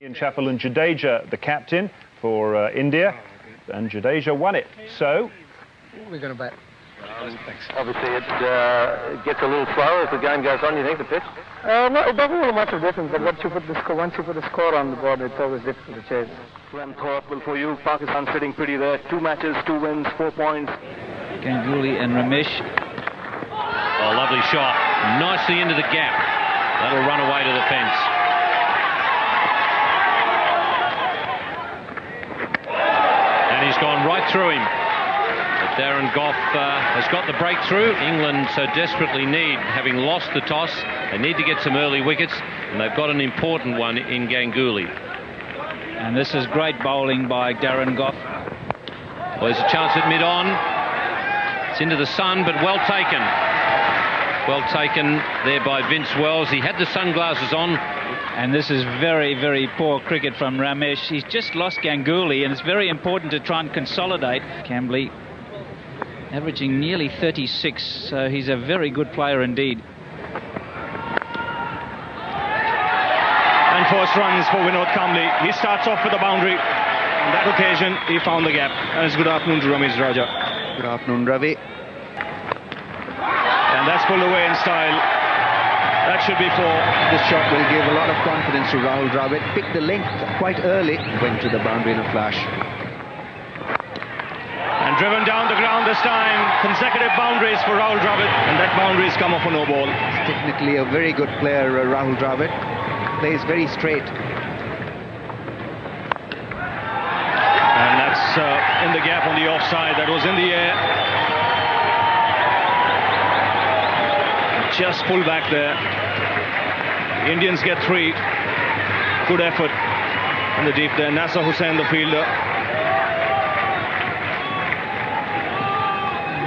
In Chappell and Jadeja, the captain for India, and Jadeja won it. So, what are we going to bet? Obviously, it gets a little slower as the game goes on. You think the pitch? No, it doesn't really much of a difference. But once you put the score on the board, it's always difficult to chase. Glenn Thorpe, well, for you, Pakistan sitting pretty there. 2 matches, 2 wins, 4 points. Ganguly and Ramesh. Oh, lovely shot. Nicely into the gap. That'll run away to the fence. And he's gone right through him. But Darren Gough has got the breakthrough. England so desperately need, having lost the toss, they need to get some early wickets, and they've got an important one in Ganguly. And this is great bowling by Darren Gough. Well, there's a chance at mid-on. It's into the sun, but well taken. Well taken there by Vince Wells. He had the sunglasses on. And this is very, very poor cricket from Ramesh. He's just lost Ganguly, and it's very important to try and consolidate. Cambley averaging nearly 36, so he's a very good player indeed. And first runs for Vinod Kamble. He starts off with a boundary. On that occasion, he found the gap. And it's good afternoon to Ramesh Raja. Good afternoon, Ravi. And that's pulled away in style. That should be 4. This shot will give a lot of confidence to Rahul Dravid. Picked the length quite early, went to the boundary in a flash. And driven down the ground this time. Consecutive boundaries for Rahul Dravid. And that boundary's come off a no ball. He's technically a very good player, Rahul Dravid. Plays very straight. And that's in the gap on the offside. That was in the air. Just pull back there. The Indians get 3. Good effort in the deep there. Nasser Hussain, the fielder.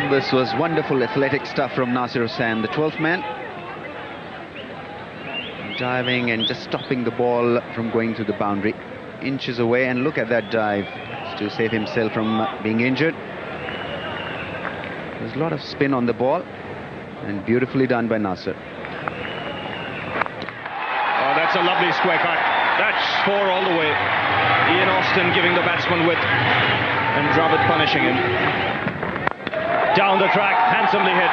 This was wonderful athletic stuff from Nasser Hussain, the 12th man. Diving and just stopping the ball from going to the boundary. Inches away, and look at that dive to save himself from being injured. There's a lot of spin on the ball. And beautifully done by Nasser. Oh, that's a lovely square cut. That's 4 all the way. Ian Austin giving the batsman width. And Dravid punishing him. Down the track, handsomely hit.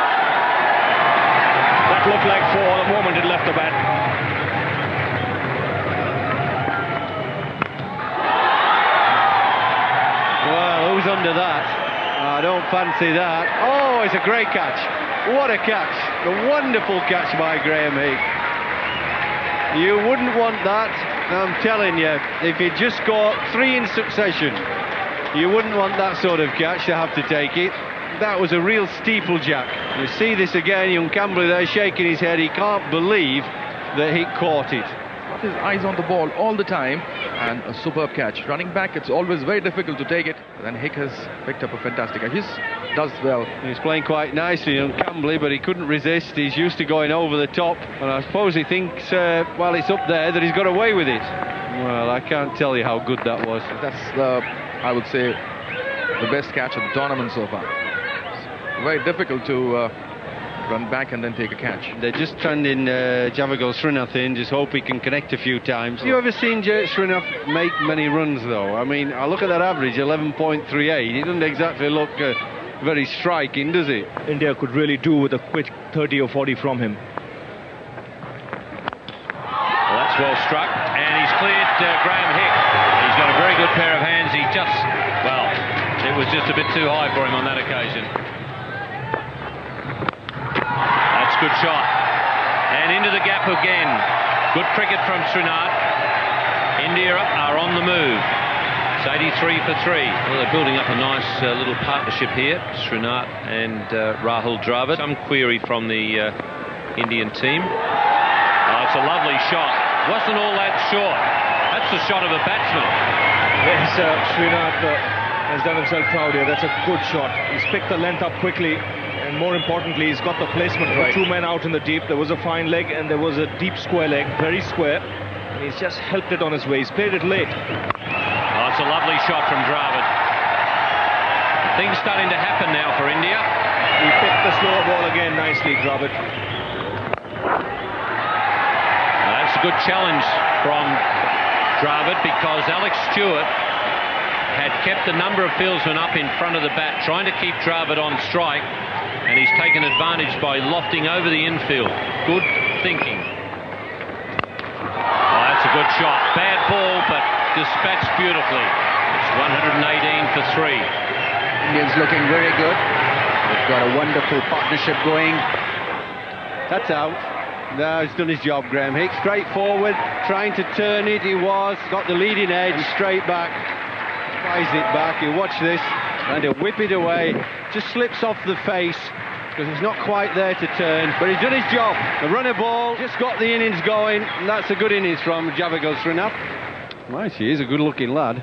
That looked like 4 the moment it left the bat. Well, who's under that? I don't fancy that. Oh, it's a great catch. What a catch. A wonderful catch by Graham Heath. You wouldn't want that. I'm telling you, if you just got 3 in succession, you wouldn't want that sort of catch to have to take it. That was a real steeplejack. You see this again, young Campbell there shaking his head. He can't believe that he caught it. His eyes on the ball all the time, and a superb catch. Running back, it's always very difficult to take it. Then Hick has picked up a fantastic catch. He does well. He's playing quite nicely on Cambley, but he couldn't resist. He's used to going over the top, and I suppose he thinks while it's up there that he's got away with it. Well, I can't tell you how good that was. That's I would say, the best catch of the tournament so far. It's very difficult to run back and then take a catch. They're just trending Javagal Srinath in, just hope he can connect a few times. Have you ever seen Srinath make many runs, though? I mean, I look at that average, 11.38. He doesn't exactly look very striking, does he? India could really do with a quick 30 or 40 from him. Well, that's well struck, and he's cleared Graham Hick. He's got a very good pair of hands. He just, well, it was just a bit too high for him on that occasion. That's a good shot. And into the gap again. Good cricket from Srinath. India are on the move. It's 83 for 3. Well, they're building up a nice little partnership here, Srinath and Rahul Dravid. Some query from the Indian team. Oh, it's a lovely shot. Wasn't all that short. That's the shot of a batsman. Yes, Srinath has done himself proud here. That's a good shot. He's picked the length up quickly, and more importantly, he's got the placement right. 2 men out in the deep. There was a fine leg and there was a deep square leg, very square. And he's just helped it on his way. He's played it late. Oh, it's a lovely shot from Dravid. Things starting to happen now for India. He picked the slower ball again nicely, Dravid. That's a good challenge from Dravid because Alex Stewart had kept the number of fieldsmen up in front of the bat, trying to keep Dravid on strike, and he's taken advantage by lofting over the infield. Good thinking. Oh, that's a good shot. Bad ball, but dispatched beautifully. It's 118 for 3. Indians looking very good. They've got a wonderful partnership going. That's out. No, he's done his job, Graham Hicks. Straight forward, trying to turn it. He was. Got the leading edge. Straight back. Flies it back. You watch this. And he'll whip it away. Just slips off the face because he's not quite there to turn. But he's done his job. The runner ball just got the innings going. And that's a good innings from Javagal Srinath. Nice, he is a good-looking lad.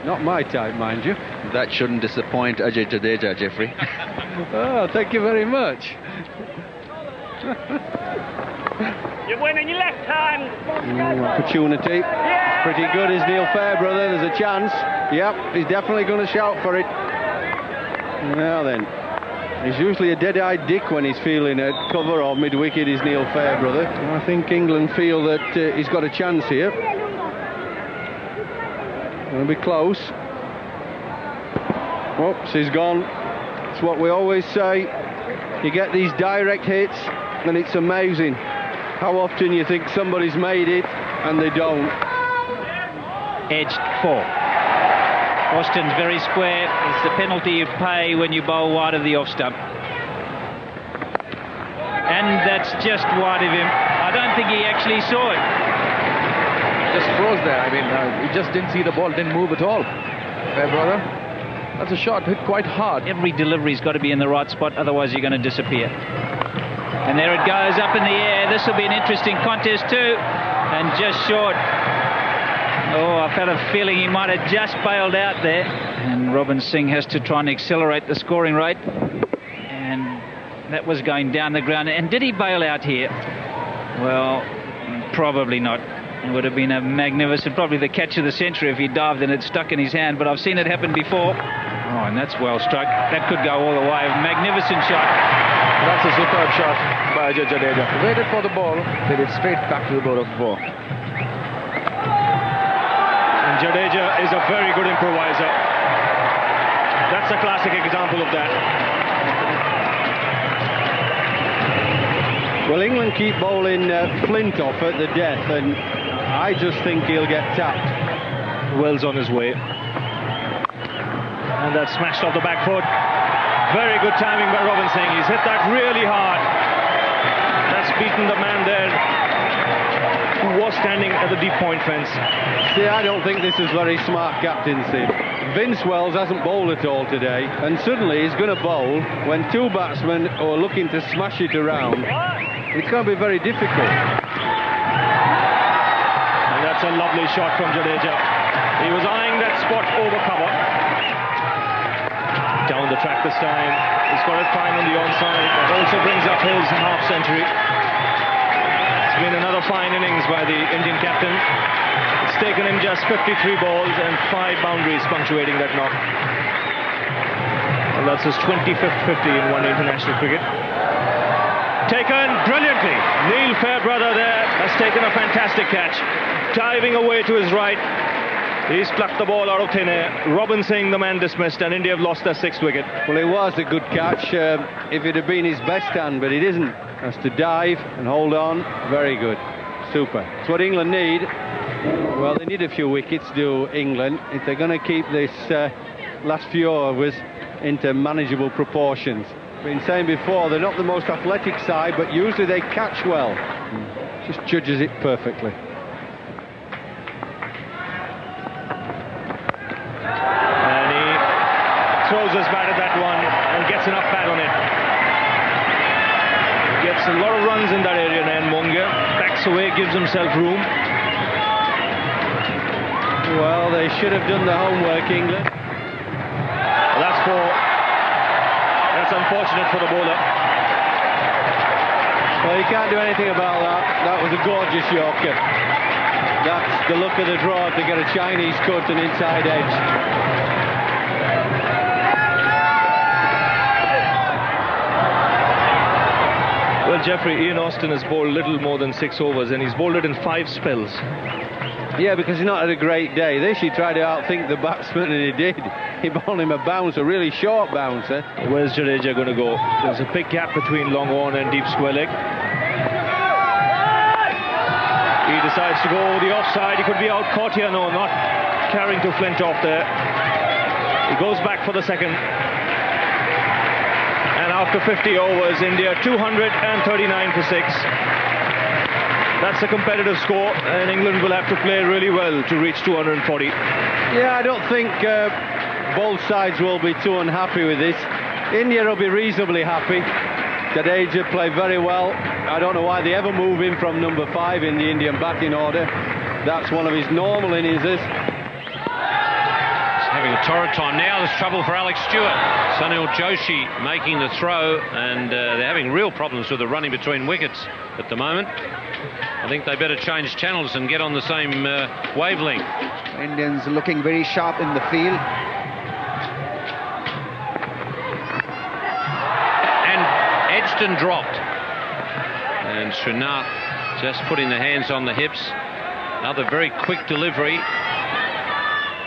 Not my type, mind you. That shouldn't disappoint Ajay Jadeja, Jeffrey. Oh, thank you very much. You're winning your left hand. Opportunity. Yeah. Pretty good, is Neil Fairbrother. There's a chance. Yep, he's definitely going to shout for it. Now then, he's usually a dead-eyed dick when he's feeling at cover or mid-wicket, is Neil Fairbrother. I think England feel that he's got a chance here. It'll be close. Oops, he's gone. It's what we always say. You get these direct hits, and it's amazing how often you think somebody's made it, and they don't. Edged 4. Austin's very square. It's the penalty you pay when you bowl wide of the off stump. And that's just wide of him. I don't think he actually saw it. Just froze there. I mean, he just didn't see the ball, didn't move at all. Fairbrother, that's a shot hit quite hard. Every delivery's got to be in the right spot, otherwise you're going to disappear. And there it goes up in the air. This will be an interesting contest too. And just short. Oh, I've had a feeling he might have just bailed out there. And Robin Singh has to try and accelerate the scoring rate. And that was going down the ground. And did he bail out here? Well, probably not. It would have been a magnificent, probably the catch of the century if he dived and it stuck in his hand. But I've seen it happen before. Oh, and that's well struck. That could go all the way. A magnificent shot. That's a superb shot by Ajay Jadeja. Waited for the ball, did it straight back to the board of 4. And Jadeja is a very good improviser. That's a classic example of that. Well, England keep bowling Flintoff at the death, and I just think he'll get tapped. Wells on his way. And that's smashed off the back foot. Very good timing by Robin Singh. He's hit that really hard. That's beaten the man there who was standing at the deep point fence. See, I don't think this is very smart captaincy. Vince Wells hasn't bowled at all today, and suddenly he's going to bowl when 2 batsmen are looking to smash it around. It's going to be very difficult. And that's a lovely shot from Jadeja. He was eyeing that spot over cover. Down the track this time. He's got it fine on the onside. That also brings up his half century. It's been another fine innings by the Indian captain. It's taken him just 53 balls and 5 boundaries punctuating that knock. Well, that's his 25th 50 in one-day international cricket. Taken brilliantly. Neil Fairbrother there has taken a fantastic catch. Diving away to his right. He's plucked the ball out of thin air. Robin Singh, the man dismissed, and India have lost their 6th wicket. Well, it was a good catch if it had been his best hand, but it isn't. Has to dive and hold on. Very good. Super. It's what England need. Well, they need a few wickets, do England, if they're going to keep this last few overs into manageable proportions. Been saying before, they're not the most athletic side, but usually they catch well. Just judges it perfectly. And he throws his bat at that one and gets enough bat on it. Gets a lot of runs in that area, and Monga backs away, gives himself room. Well, they should have done the homework, England. Well, that's 4. That's unfortunate for the bowler. Well, you can't do anything about that. That was a gorgeous Yorker. That's the look of the draw to get a Chinese cut and inside edge. Well, Jeffrey, Ian Austin has bowled little more than 6 overs, and he's bowled it in 5 spells. Yeah, because he's not had a great day. This, he tried to outthink the batsman, and he did. He bowled him a bouncer, a really short bouncer. Where's Jadeja going to go? There's a big gap between long on and deep square leg. He decides to go over the offside. He could be out caught here. No, not carrying to flint off there. He goes back for the second. And after 50 overs, India 239 for 6. That's a competitive score, and England will have to play really well to reach 240. Yeah, I don't think both sides will be too unhappy with this. India will be reasonably happy. Jadeja played very well. I don't know why they ever move him from number 5 in the Indian batting order. That's one of his normal innings. Having a torrid time now. There's trouble for Alex Stewart. Sunil Joshi making the throw, and they're having real problems with the running between wickets at the moment. I think they better change channels and get on the same wavelength. Indians looking very sharp in the field. And Edgston dropped. And Srinath just putting the hands on the hips. Another very quick delivery.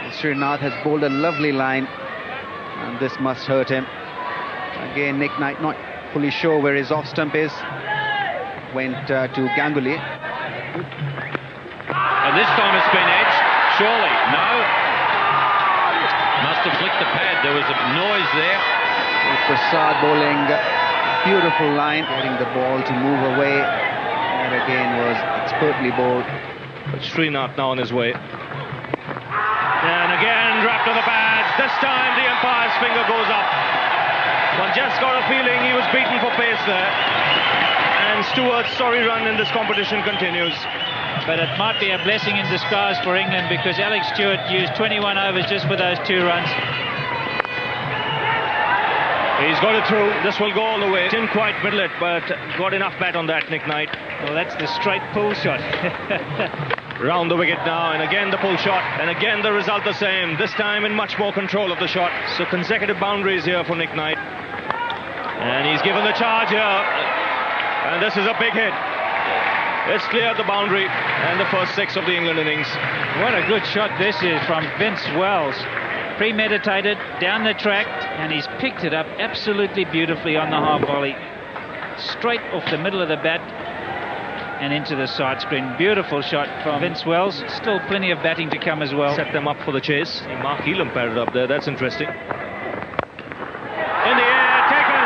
Srinath has bowled a lovely line, and this must hurt him. Again, Nick Knight not fully sure where his off stump is. Went to Ganguly. And this time it's been edged. Surely, no. Must have flicked the pad. There was a noise there. Prasad bowling, beautiful line, getting the ball to move away. And again was expertly bowled. But Srinath now on his way. And again, drop to the pads. This time the umpire's finger goes up. One just got a feeling he was beaten for pace there. And Stewart's sorry run in this competition continues. But it might be a blessing in disguise for England, because Alex Stewart used 21 overs just for those 2 runs. He's got it through. This will go all the way. Didn't quite middle it, but got enough bat on that, Nick Knight. Well, that's the straight pull shot. Round the wicket now, and again the pull shot, and again the result the same, this time in much more control of the shot. So consecutive boundaries here for Nick Knight. And he's given the charge here, and this is a big hit. It's cleared the boundary, and the first 6 of the England innings. What a good shot this is from Vince Wells. Premeditated, down the track, and he's picked it up absolutely beautifully on the half volley. Straight off the middle of the bat and into the side screen. Beautiful shot from Vince Wells. Still plenty of batting to come as well. Set them up for the chase. Mark Elam paired up there. That's interesting. In the air, taken.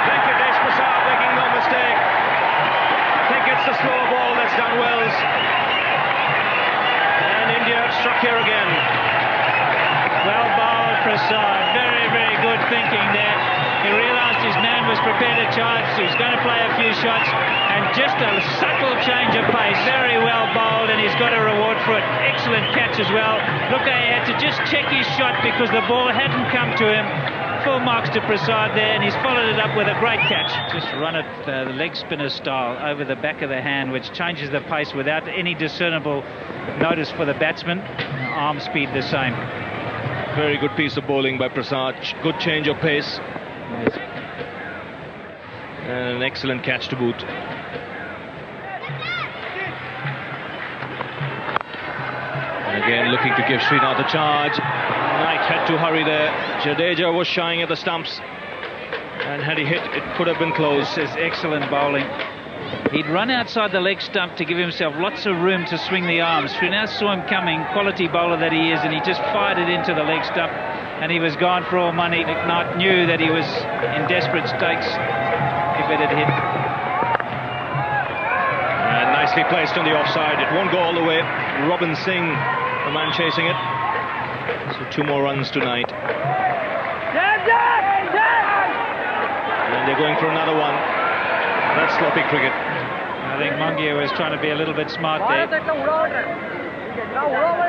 Venkatesh Prasad making no mistake. I think it's the slow ball that's done Wells. And India struck here again. Well bowled, Prasad. Very, very good thinking there. He realised his man was prepared to charge, so he's going to play a few shots, and just a subtle change of pace. Very well bowled, and he's got a reward for it. Excellent catch as well. Look, he had to just check his shot because the ball hadn't come to him. Full marks to Prasad there, and he's followed it up with a great catch. Just run it the leg spinner style over the back of the hand, which changes the pace without any discernible notice for the batsman. Arm speed the same. Very good piece of bowling by Prasad. Good change of pace. Yes. And an excellent catch to boot. And again looking to give Srinath a charge. Knight had to hurry there. Jadeja was shying at the stumps, and had he hit, it could have been close. This is excellent bowling. He'd run outside the leg stump to give himself lots of room to swing the arms. Srinath saw him coming, quality bowler that he is, and he just fired it into the leg stump, and he was gone for all money. Nick Knight knew that he was in desperate stakes if it had hit. And nicely placed on the offside. It won't go all the way. Robin Singh, the man chasing it. So 2 more runs tonight. And they're going for another one. That's sloppy cricket. I think Mongia was trying to be a little bit smart there. I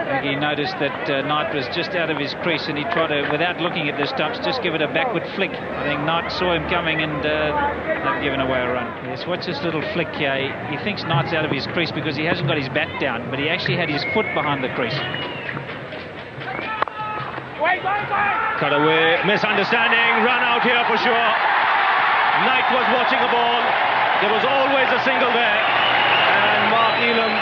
think he noticed that Knight was just out of his crease, and he tried to, without looking at the stumps, just give it a backward flick. I think Knight saw him coming, and they've given away a run. Yes, watch this little flick here. He thinks Knight's out of his crease because he hasn't got his bat down, but he actually had his foot behind the crease. Cut away, misunderstanding, run out here for sure. Knight was watching the ball. There was always a single there. And Mark Elam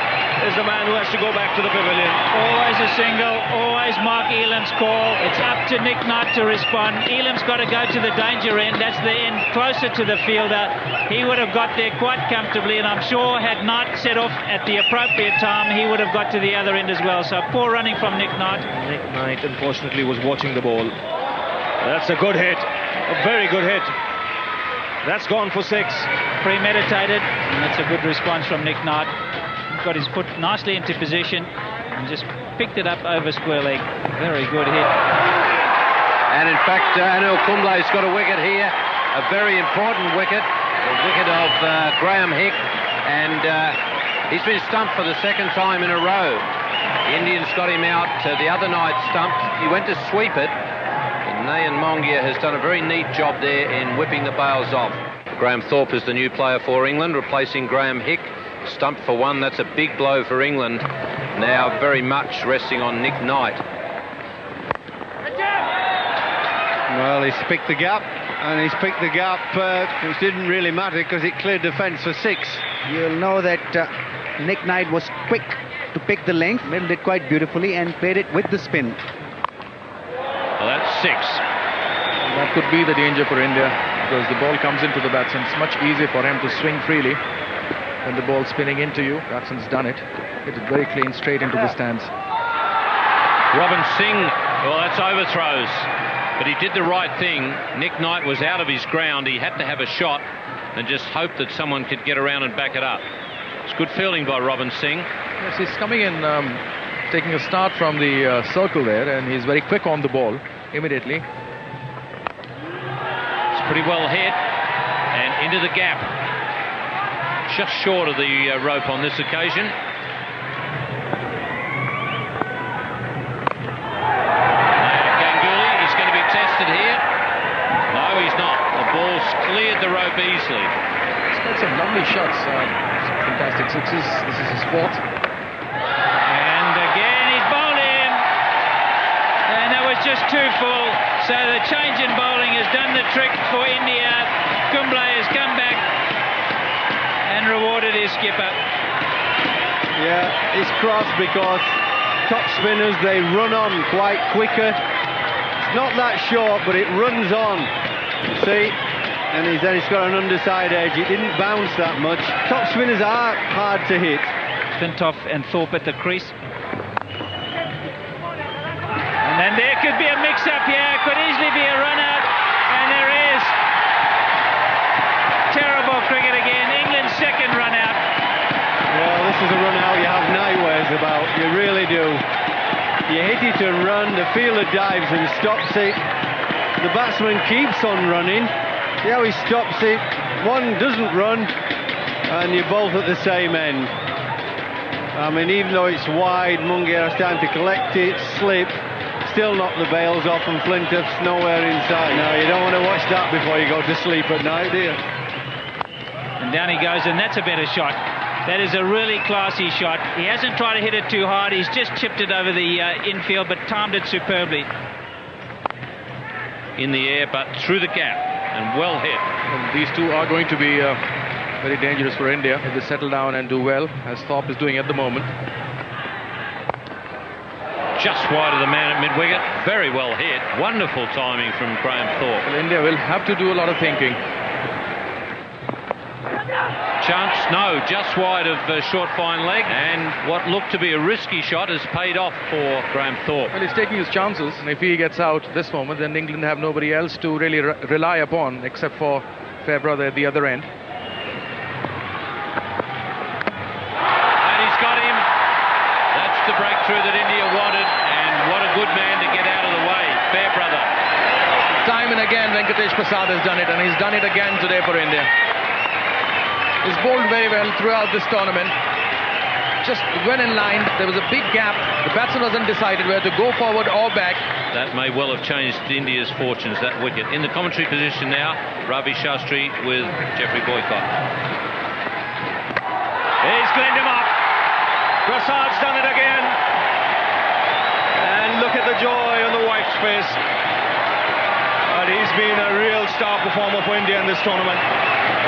is the man who has to go back to the pavilion. Always a single, always Mark Elam's call. It's up to Nick Knight to respond. Elam's got to go to the danger end. That's the end closer to the fielder. He would have got there quite comfortably, and I'm sure had Knight set off at the appropriate time, he would have got to the other end as well. So poor running from Nick Knight. Nick Knight, unfortunately, was watching the ball. That's a good hit. A very good hit. That's gone for 6. Premeditated, and that's a good response from Nick Knight. Got his foot nicely into position and just picked it up over square leg. Very good hit. And in fact, Anil Kumble's got a wicket here, a very important wicket, the wicket of Graham Hick, and he's been stumped for the 2nd time in a row. The Indians got him out the other night stumped. He went to sweep it, and Nayan Mongia has done a very neat job there in whipping the bails off. Graham Thorpe is the new player for England, replacing Graham Hick. Stumped for 1, that's a big blow for England. Now very much resting on Nick Knight. Well, he's picked the gap, and he's picked the gap, which didn't really matter because it cleared the fence for 6. You'll know that Nick Knight was quick to pick the length, middled it quite beautifully and played it with the spin. Well, that's 6. That could be the danger for India, because the ball comes into the batsman. It's much easier for him to swing freely when the ball's spinning into you. Batsman's done it. Hit it very clean straight into the stands. Robin Singh, well, that's overthrows. But he did the right thing. Nick Knight was out of his ground. He had to have a shot and just hope that someone could get around and back it up. It's good fielding by Robin Singh. Yes, he's coming in, taking a start from the circle there, and he's very quick on the ball immediately. It's pretty well hit and into the gap. Just short of the rope on this occasion. Ganguly is going to be tested here. No, he's not. The ball's cleared the rope easily. He's got some lovely shots. Fantastic 6s. This is his 4th. And again he's bowled in. And that was just too full. So the change in bowling has done the trick for India. Kumble has come back and rewarded his skipper. Yeah, it's cross because top spinners, they run on quite quicker. It's not that short, but it runs on. See? And then it's got an underside edge. It didn't bounce that much. Top spinners are hard to hit. Flintoff and Thorpe at the crease. And then there could be a mix-up here. Could easily be a run-out. And there is. Terrible cricket again. England's 2nd run-out. Well, this is a run-out you have nightmares about. You really do. You hit it and run. The fielder dives and stops it. The batsman keeps on running. See how he stops it. One doesn't run, and you're both at the same end. I mean, even though it's wide, Mungia has time to collect it, slip, still knock the bails off, and Flintoff's nowhere inside. No, you don't want to watch that before you go to sleep at night, do you? And down he goes, and that's a better shot. That is a really classy shot. He hasn't tried to hit it too hard. He's just chipped it over the infield, but timed it superbly. In the air, but through the gap. And well hit. And these two are going to be very dangerous for India if they settle down and do well, as Thorpe is doing at the moment. Just wide of the man at mid-wicket. Very well hit. Wonderful timing from Graham Thorpe. Well, India will have to do a lot of thinking. Chance, no, just wide of short fine leg, and what looked to be a risky shot has paid off for Graham Thorpe. Well, he's taking his chances, and if he gets out this moment, then England have nobody else to really rely upon except for Fairbrother at the other end. And he's got him. That's the breakthrough that India wanted, and what a good man to get out of the way, Fairbrother. Time and again, Venkatesh Prasad has done it, and he's done it again today for India. He's bowled very well throughout this tournament. Just went in line. There was a big gap. The batsman wasn't decided whether to go forward or back. That may well have changed India's fortunes, that wicket. In the commentary position now, Ravi Shastri with Jeffrey Boycott. He's cleaned him up. Prasad's done it again. And look at the joy on the wife's face. But he's been a real star performer for India in this tournament.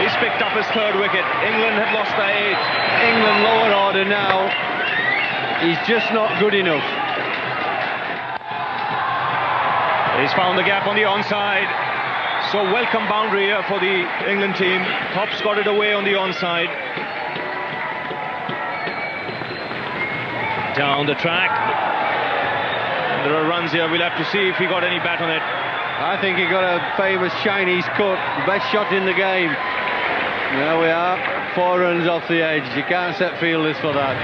He's picked up his 3rd wicket. England had lost their 8th. England lower order now. He's just not good enough. He's found the gap on the onside. So welcome boundary here for the England team. Top's got it away on the onside. Down the track. There are runs here. We'll have to see if he got any bat on it. I think he got a famous Chinese cut. Best shot in the game. There we are. 4 runs off the edge. You can't set fielders for that.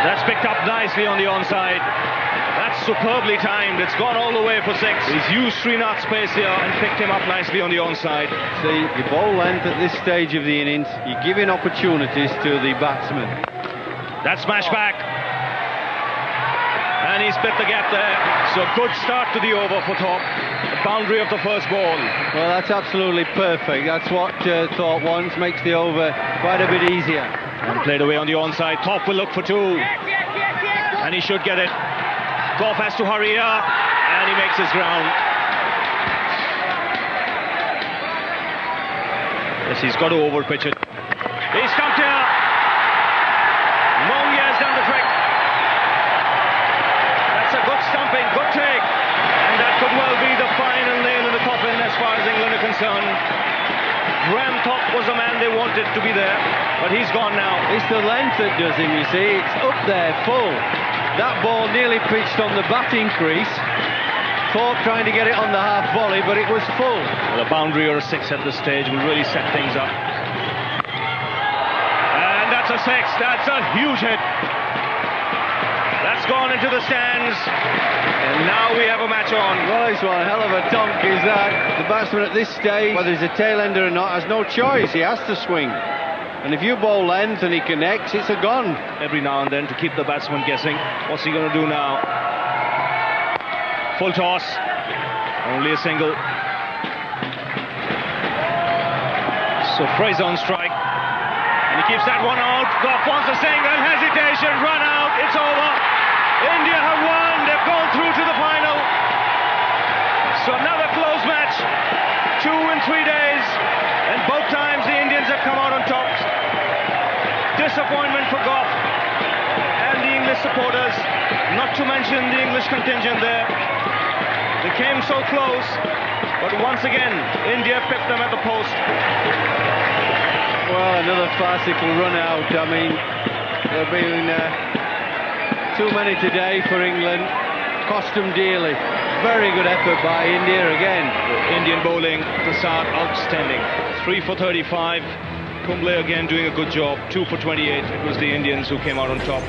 That's picked up nicely on the onside. That's superbly timed. It's gone all the way for 6. He's used Srinath's pace here and picked him up nicely on the onside. See, your ball length at this stage of the innings, you're giving opportunities to the batsman. That smash back. And he's split the gap there. So good start to the over for Thorpe. The boundary of the first ball. Well, that's absolutely perfect. That's what Thorpe wants. Makes the over quite a bit easier. And played away on the onside. Thorpe will look for 2. And he should get it. Goff has to hurry up. And he makes his ground. Yes, he's got to overpitch it. He's stumped here. Mongia has done the trick. That's a good stumping, good take. And that could well be the final nail in the coffin as far as England are concerned. Graham Thorpe was the man they wanted to be there, but he's gone now. It's the length that does him, you see. It's up there, full. That ball nearly pitched on the batting crease. Thorpe trying to get it on the half volley, but it was full. Well, a boundary or a 6 at this stage will really set things up. And that's a 6. That's a huge hit. That's gone into the stands. And now we have a match on. Well, it's one hell of a donk is that. The batsman at this stage, whether he's a tail ender or not, has no choice. He has to swing. And if you bowl length and he connects, it's a gone. Every now and then to keep the batsman guessing. What's he going to do now? Full toss. Only a single. So Fraser on strike. And he keeps that one out. Goff wants a single. Hesitation. Run out. It's over. India have won. They've gone through to the final. So another close match. 2 in 3 days. And both times the Indians have come out on top. Disappointment for Goff and the English supporters, not to mention the English contingent there. They came so close, but once again, India pipped them at the post. Well, another farcical run out. I mean, there have been too many today for England. Cost them dearly. Very good effort by India again. Indian bowling, Prasad outstanding. 3 for 35. Kumble again doing a good job. 2 for 28. It was the Indians who came out on top.